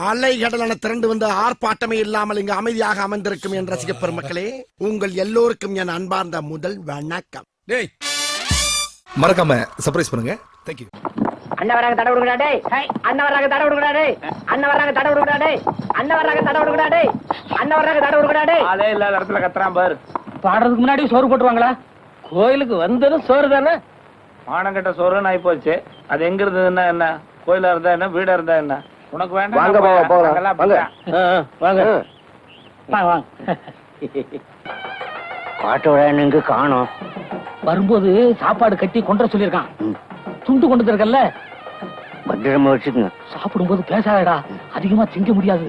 அலைகடலான திரண்டு வந்து ஆர்ப்பாட்டமே இல்லாமல் இங்கு அமைதியாக அமர்ந்திருக்கும் என் ரசிக பெருமக்களே, உங்கள் எல்லோருக்கும் என் அன்பார்ந்த முதல் வணக்கம். டேய் மறக்காம சர்ப்ரைஸ் பண்ணுங்க. Thank you. அண்ணா வராங்க தட விடுங்கடா டேய். அண்ணா வராங்க தட விடுங்கடா டேய். அண்ணா வராங்க தட விடுங்கடா டேய். அண்ணா வராங்க தட விடுங்கடா டேய். அண்ணா வராங்க தட விடுங்கடா டேய். ஆளே இல்லாத இடத்துல கத்துறான் பாரு. பாடுறதுக்கு முன்னாடி சோறு போட்டுருவாங்களா? கோயிலுக்கு வந்ததும் சோறு தானே. மானங்கட்ட சோறுன்னு ஆகி போச்சு. அது எங்க இருந்ததுன்னா என்ன? கோயிலா இருந்தா என்ன, வீடா இருந்தா என்ன? உனக்கு வேண்டாம். வாங்க போகலாம். வாங்க வாங்க வாங்க. பாட்டோட எங்க காணோம். வரும்போது சாப்பாடு கட்டி கொண்டு சொல்லியிருக்கான். துண்டு கொண்டு இருக்கல்ல, பத்திரமா வச்சுக்கோங்க. சாப்பிடும்போது பேசாதடா, அதிகமா திங்க முடியாது.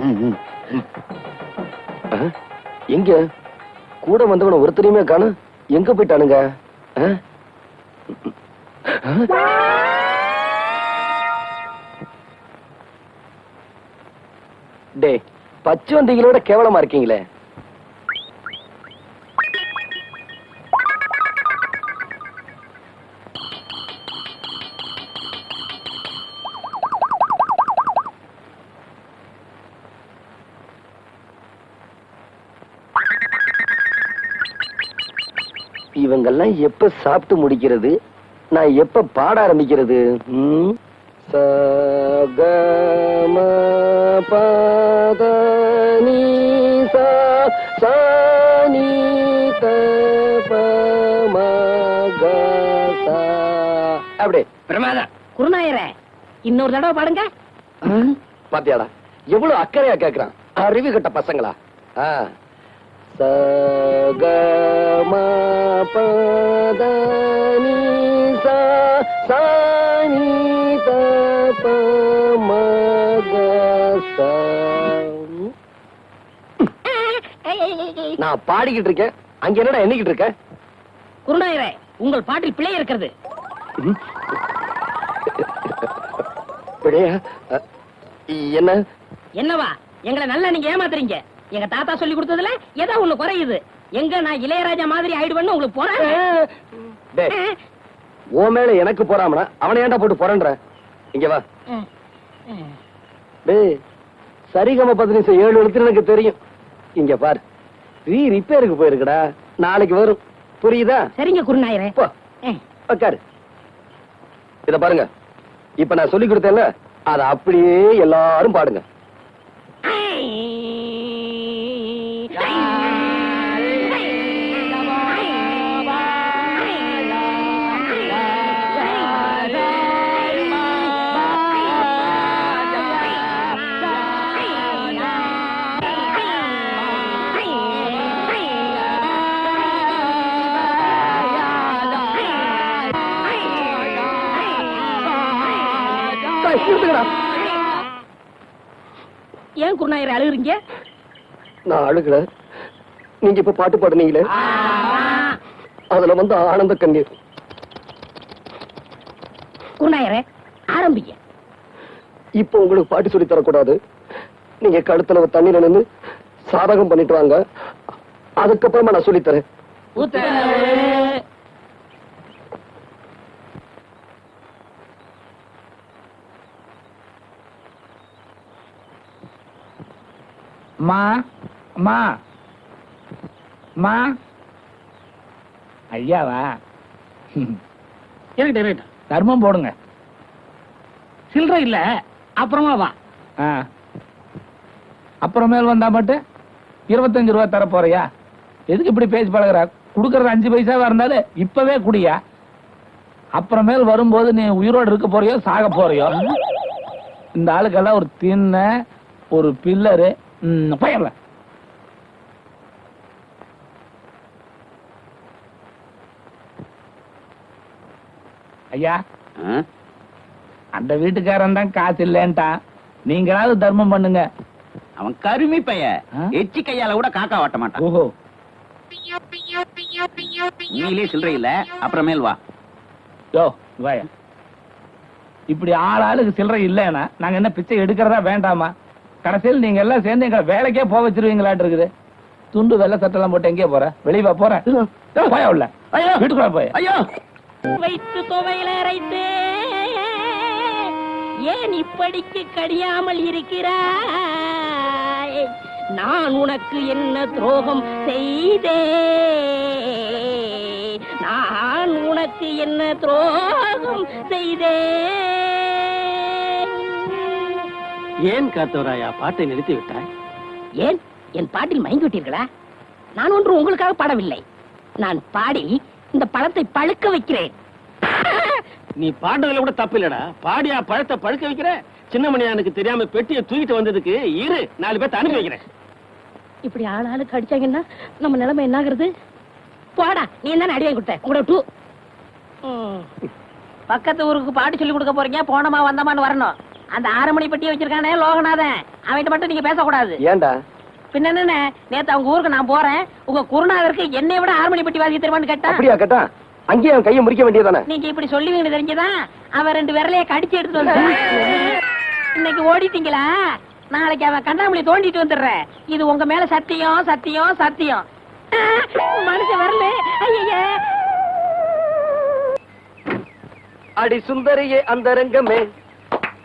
எங்க கூட வந்தவன ஒருத்தரையுமே காணும். எங்க போயிட்டானுங்க? டே, பச்சை வந்திகளோட கேவலமா இருக்கீங்களே. இவங்கெல்லாம் எப்ப சாப்பிட்டு முடிக்கிறது, நான் எப்ப பாட ஆரம்பிக்கிறது? அப்படி பிரமாதம். குருநாயரே, இன்னொரு தடவை பாடுங்க. பாத்தியாடா எவ்வளவு அக்கறையா கேக்குறான். அறிவு கட்ட பசங்களா. நான் பாடிக்கிட்டு இருக்கேன், அங்க என்னடா எண்ணிக்கிட்டு இருக்க? குருநாயரே, உங்கள் பாட்டில் பிழை இருக்கிறது. என்ன என்னவா? எங்களை நல்லா நீங்க ஏமாத்துறீங்க. எங்க தாத்தா சொல்லி கொடுத்ததுல ஏதோ ஒண்ணு குறையுது. எங்க நான் இளையராஜா மாதிரி ஆயிடுவேன்னு உங்களுக்கு போறேன். ஓ மேல எனக்கு போறாமனா அவனை ஏன்டா போட்டு போறேன்ற? இங்க வா. டேய், சரிகம 17 எழுத்து எனக்கு தெரியும். இங்க பாரு, ரிப்பேருக்கு போயிருக்குடா, நாளைக்கு வரும். புரியுதா? சரிங்க குருநாயரே. உட்காரு. இத பாருங்க, இப்ப நான் சொல்லி கொடுத்தேன்ல, அத அப்படியே எல்லாரும் பாடுங்க. ஏன் குருநாயரே அழுகுறீங்க? நான் அழுகல, நீங்க இப்ப பாட்டு பாடுனீங்களே, அதுல வந்து ஆனந்த கண்ணீர். குருநாயரே ஆரம்பிங்க. இப்ப உங்களுக்கு பாட்டு சொல்லி தரக்கூடாது. நீங்க கழுத்துல தண்ணீர் நின்று சாதகம் பண்ணிட்டு வாங்க, அதுக்கப்புறமா நான் சொல்லி தரேன். மா மா மா ஐயாவா? தர்மம் போடுங்க. சில்லறை இல்ல, அப்புறமா வா. அப்புறமேல் வந்தா மட்டும் 25 ரூபாய் தர போறியா? எதுக்கு இப்படி பேசி பழகுற? குடுக்கறது 5 பைசாவா இருந்தாலும் இப்பவே குடியா. அப்புறமேல் வரும்போது நீ உயிரோடு இருக்க போறியோ சாக போறியோ? இந்த ஆளுக்கெல்லாம் ஒரு தின்ன ஒரு பில்லரு பயர்ல. ஐயா, அந்த வீட்டுக்காரன் தான் காசு இல்லன்ட்டான். நீங்களாவது தர்மம் பண்ணுங்க. அவன் கருமி பைய, எச்சி கையால கூட காக்கா வாட்ட மாட்டான். ஓஹோ, நீங்களே சில்லறை இல்ல, அப்புறமேல் வா. யோ வாயா. இப்படி ஆளுக்கு சில்லறை இல்லைன்னா நாங்க என்ன பிச்சை எடுக்கிறதா வேண்டாமா? கடைசியில் நீங்க எல்லாம் சேர்ந்து எங்க வேலைக்கே போக வச்சிருவீங்களாட்டு இருக்குது. துண்டு வெள்ளை சட்டெல்லாம் போட்டு எங்கே போற? வெளியே போறேன். போயா உள்ள. வீட்டுக்குள்ள போய். ஐயோ, வைத்து துவையில அரைத்து ஏன் இப்படிக்கு கடியாமல் இருக்கிறாய்? நான் உனக்கு என்ன துரோகம் செய்தேன்? நான் உனக்கு என்ன துரோகம் செய்தேன்? ஏன் காத்தவராயா பாட்டை நிறுத்தி விட்டாய்? ஏன் என் பாட்டில் மயங்கி விட்டீர்களா? நான் ஒன்று உங்களுக்காக பாடவில்லை. நான் பாடி இந்த பழத்தை பழுக்க வைக்கிறேன். நீ பாடுறதுல கூட தப்பு இல்லடா. பாடியா பழத்தை பழுக்க வைக்கிற? சின்னமணியானுக்கு தெரியாம பெட்டியை தூக்கிட்டு வந்ததுக்கு இரு 4 பேர்த்த அனுப்பி வைக்கிறேன். இப்படி ஆளாளுக்கு அடிச்சாங்கன்னா நம்ம நிலைமை என்ன ஆகுறது? போடா, நீ தானே அடி வாங்கி கொடுத்த. உங்களோட டூ பக்கத்து ஊருக்கு பாட்டு சொல்லி கொடுக்க போறீங்க. போனமா வந்தமான்னு வரணும். அந்த 6 மணி பெட்டியை வச்சிருக்கானே லோகநாதன், அவன்கிட்ட மட்டும் நீங்க பேசக்கூடாது. ஏன்டா? பின்ன என்ன, நேத்து அவங்க ஊருக்கு நான் போறேன். உங்க குருநாதருக்கு என்னை விட 6 மணி பெட்டி வாங்கி தருவான்னு கேட்டா, அப்படியா கேட்டா? அங்கேயே அவன் கையை முறிக்க வேண்டியதானே? நீங்க இப்படி சொல்லுவீங்கன்னு தெரிஞ்சுதான் அவன் 2 விரலைய கடிச்சு எடுத்துட்டு வந்து இன்னைக்கு ஓடிட்டீங்களா? நாளைக்கு அவன் கண்ணாமூலி தோண்டிட்டு வந்துடுறேன். இது உங்க மேல சத்தியம், சத்தியம், சத்தியம். மனுஷன் வரல. ஐயா, அடி சுந்தரியே அந்தரங்கமே,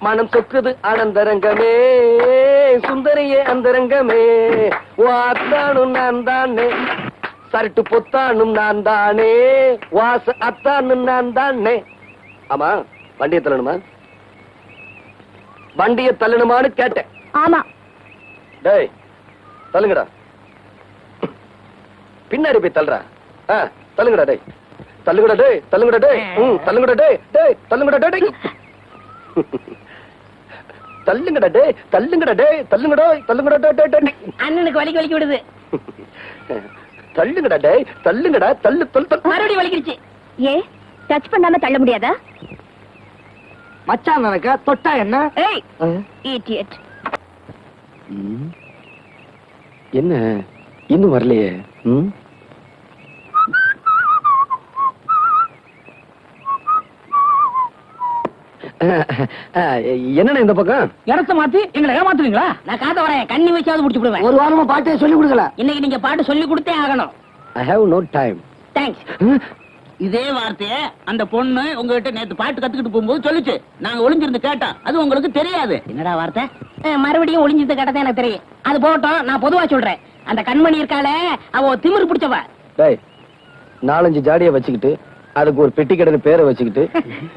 மனம் சொக்குது ஆனந்தரங்கமே. சுந்தரியே அந்தரங்கமே, வாத்தானும் நான் தானே, சரட்டு பொத்தானும் நான் தானே, வாச அத்தானும் நான் தானே. ஆமா, வண்டியை தள்ளணுமா? வண்டியை தள்ளணுமான்னு கேட்டேன். ஆமா. டேய் தள்ளுங்கடா. பின்னாடி போய் தள்ளுறா. தள்ளுங்கடா டேய், தள்ளுங்கடா டேய், தள்ளுங்கடா டேய், தள்ளுங்கடா டேய், டேய் தள்ளுங்கடா டேய், தள்ளுங்கடா டேய், தள்ளுங்கடா டேய், தள்ளுங்கடா, தள்ளுங்கடா டேய் டேய். அண்ணனுக்கு வலிக்கு வலிக்கு விடுது. தள்ளுங்கடா டேய், தள்ளுங்கடா, தள்ளு தள்ளு. மறுபடியும் வலிக்கிடுச்சு. ஏ டச் பண்ணாம தள்ள முடியாதா? மச்சான் நினைக்க தொட்டா என்ன? ஏய் இடியட். என்ன இன்னும் வரலையே? என்ன இந்த பக்கம் இடத்த மாத்தி எங்களை ஏமாத்துவீங்களா? நான் காத்த வரேன், கண்ணி வச்சாவது முடிச்சு விடுவேன். ஒரு வாரமா பாட்டே சொல்லி கொடுக்கல. இன்னைக்கு நீங்க பாட்டு சொல்லி கொடுத்தே ஆகணும். I have no time. Thanks. இதே வார்த்தைய அந்த பொண்ணு உங்ககிட்ட நேத்து பாட்டு கத்துக்கிட்டு போகும்போது சொல்லுச்சு. நாங்க ஒளிஞ்சிருந்து கேட்டோம். அது உங்களுக்கு தெரியாது. என்னடா வார்த்தை? மறுபடியும் ஒளிஞ்சது கேட்டதே எனக்கு தெரியும். அது போகட்டும், நான் பொதுவா சொல்றேன். அந்த கண்மணி இருக்காளே, அவ திமிரு பிடிச்சவ. டேய் 4-5 ஜாடிய வச்சுக்கிட்டு அதுக்கு ஒரு பெட்டி கடைன்னு பேரை வச்சுக்கிட்டு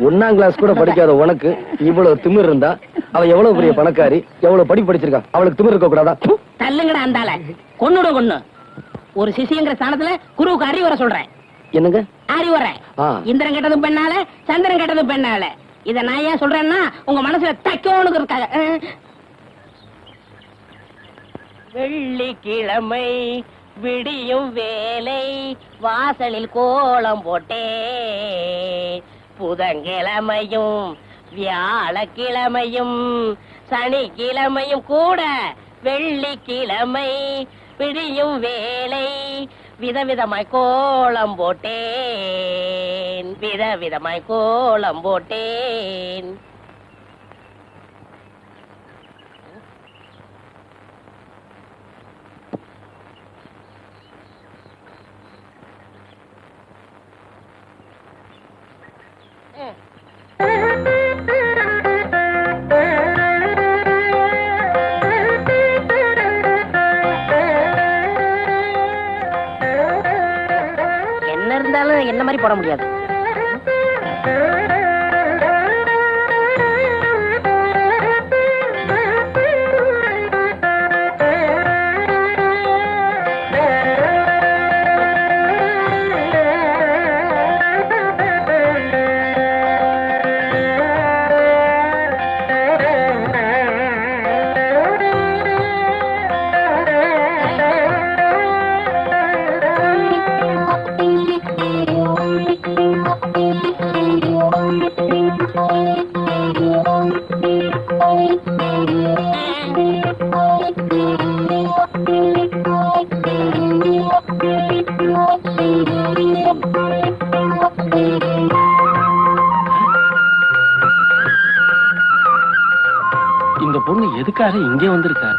1ஆம் கிளாஸ் கூட படிக்காத உனக்கு இவ்வளவு திமிர் இருந்தா அவ எவ்வளவு பெரிய பணக்காரி, எவ்வளவு படி படிச்சிருக்கா? அவளுக்கு திமிர் இருக்க கூடாதா? தள்ளுங்கடா அந்தால. கொன்னுட கொன்னு. ஒரு சிசிங்கிற ஸ்தானத்துல குருவுக்கு அறிவுரை சொல்றேன். என்னங்க அறிவுரை? இந்திரன் கெட்டதும் பெண்ணால, சந்திரன் கெட்டதும் பெண்ணால. இத நான் ஏன் சொல்றேன்னா உங்க மனசுல தைக்கோனுக்கு இருக்காங்க. வெள்ளிக்கிழமை விடியும் வேலை, வாசலில் கோலம் போட்டே. புதன்கிழமையும் வியாழக்கிழமையும் சனிக்கிழமையும் கூட வெள்ளிக்கிழமை விடியும் வேலை, விதவிதமாய் கோலம் போட்டேன், விதவிதமாய் கோலம் போட்டேன். என்ன இருந்தாலும் என்ன மாதிரி போட முடியாது. இந்த பொண்ணு எதுக்காக இங்கே வந்திருக்கா?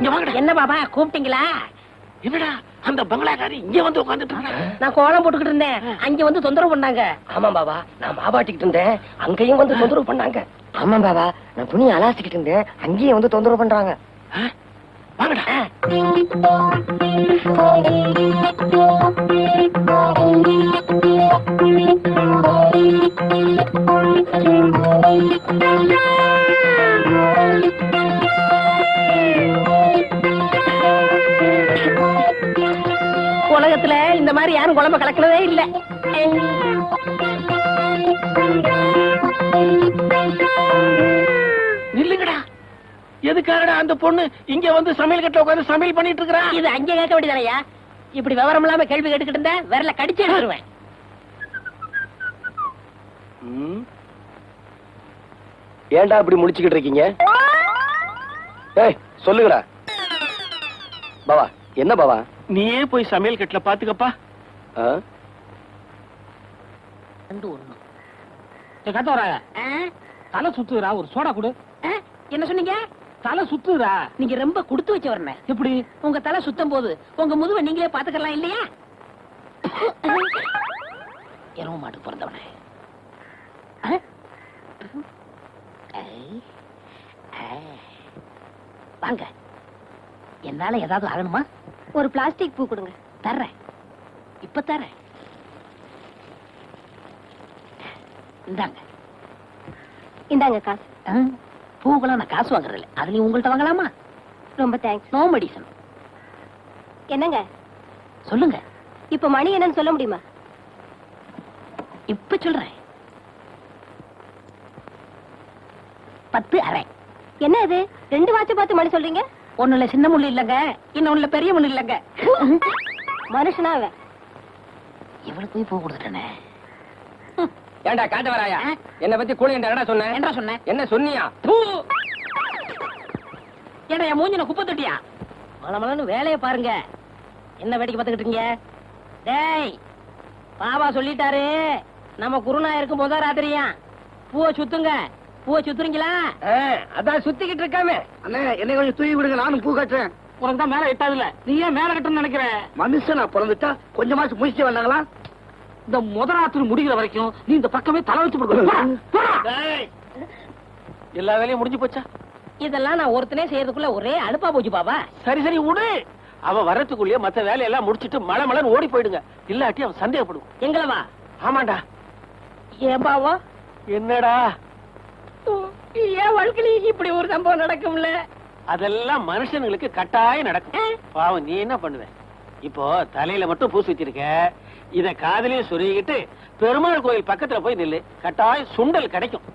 இங்க வாங்கடா. என்ன பாபா கூப்பிட்டீங்களா? என்னடா அந்த பங்களாக்காரி இங்க வந்து உட்கார்ந்துட்டு இருக்கா? நான் கோலம் போட்டுக்கிட்டு இருந்தேன், அங்க வந்து தொந்தரவு பண்ணாங்க. ஆமா பாபா, நான் மாவாட்டிக்கிட்டு இருந்தேன், அங்கேயும் வந்து தொந்தரவு பண்ணாங்க. ஆமா பாபா, நான் துணி அலாசிக்கிட்டு இருந்தேன், அங்கேயும் வந்து தொந்தரவு பண்றாங்க. வாங்கடா. உலகத்துல இந்த மாதிரி யாரும் குழம்பு கலக்கிறதே இல்ல. நில்லுங்கடா. எதுக்காகடா அந்த பொண்ணு இங்க வந்து சமையல் கட்டுல உட்கார்ந்து சமையல் பண்ணிட்டு இருக்கா? இது அங்க கேட்க வேண்டியதானயா? இப்படி விவரம் இல்லாம கேள்வி கேட்டுக்கிட்டு இருந்தா விரல கடிச்சு எடுத்துருவேன். ஏன்டா இப்படி முடிச்சுக்கிட்டு இருக்கீங்க? ஏய் சொல்லுங்கடா. பாவா என்ன பாவா? நீயே போய் சமையல் கட்டுல பாத்துக்கப்பா. ஆ? கத்தவராய தலை சுத்துறா, ஒரு சோடா கொடு. என்ன சொன்னீங்க? தலை சுத்துறா. நீங்க ரொம்ப கொடுத்து வச்சு வரணும். எப்படி? உங்க தலை சுத்தம் போது உங்க முதுவை நீங்களே பாத்துக்கலாம் இல்லையா? எருவ மாட்டுக்கு பிறந்தவனே. வாங்க, என்னால ஏதாவது ஆகணுமா? ஒரு பிளாஸ்டிக் பூ கொடுங்க. தர்றேன், இப்ப தர்றேன். இந்தாங்க. இந்தாங்க காசு. பூக்கெல்லாம் நான் காசு வாங்குறது இல்லை, அதுலயும் உங்கள்ட்ட வாங்கலாமா? ரொம்ப தேங்க்ஸ். No medicine. என்னங்க சொல்லுங்க. இப்ப மணி என்னன்னு சொல்ல முடியுமா? இப்ப சொல்றேன். 10:30. என்ன இது 2 வாட்ச் பார்த்து மணி சொல்றீங்க? ஒண்ணுல சின்ன முள்ளு இல்லங்க, இன்னொன்னுல பெரிய முள்ளு இல்லங்க. மனுஷனா அவன்? இவளுக்கு போய் பூ கொடுத்துட்டேனே. ஏண்டா காட்டவராயா, என்ன பத்தி கூலி என்னடா சொன்ன? என்ன சொன்னேன்? என்ன சொன்னியா? ஏடா என் மூஞ்சின குப்பை தொட்டியா? மலமலன்னு வேலையை பாருங்க. என்ன வேடிக்கை பார்த்துக்கிட்டு இருக்கீங்க? டேய், பாபா சொல்லிட்டாரு, நம்ம குருநாயருக்கு முத ராத்திரியா பூவை சுத்துங்க. பூவை சுத்துறீங்களா? அதான் சுத்திக்கிட்டு இருக்காமே. அண்ணே என்னை கொஞ்சம் தூக்கி விடுங்க, நானும் பூ கட்டுறேன். உனக்கு தான் மேல எட்டாதுல, நீ ஏன் மேல கட்டணும்னு நினைக்கிற? மனுஷனா பிறந்துட்டா கொஞ்சமாச்சும் முயற்சி வந்தாங்களா? இந்த முதராத்திரி முடிகிற வரைக்கும் நீ இந்த பக்கமே தலை வச்சு டேய், எல்லா வேலையும் முடிஞ்சு போச்சா? இதெல்லாம் நான் ஒருத்தனே செய்யறதுக்குள்ள ஒரே அலுப்பா போச்சு பாபா. சரி சரி விடு. அவ வரத்துக்குள்ளேயே மத்த வேலையெல்லாம் முடிச்சிட்டு மழை மழைன்னு ஓடி போயிடுங்க. இல்லாட்டி அவன் சந்தேகப்படுவான். எங்களவா? ஆமாண்டா. ஏன் பாவா? என்னடா? ஏன் வாழ்க்கையில இப்படி ஒரு சம்பவம் நடக்கும்ல? அதெல்லாம் மனுஷனுங்களுக்கு கட்டாயம் நடக்கும். பாவம் நீ என்ன பண்ணுவ? இப்போ தலையில மட்டும் பூசி வச்சிருக்க, இத காதலையும் சொருகிட்டு பெருமாள் கோயில் பக்கத்துல போய் நில்லு, கட்டாயம் சுண்டல் கிடைக்கும்.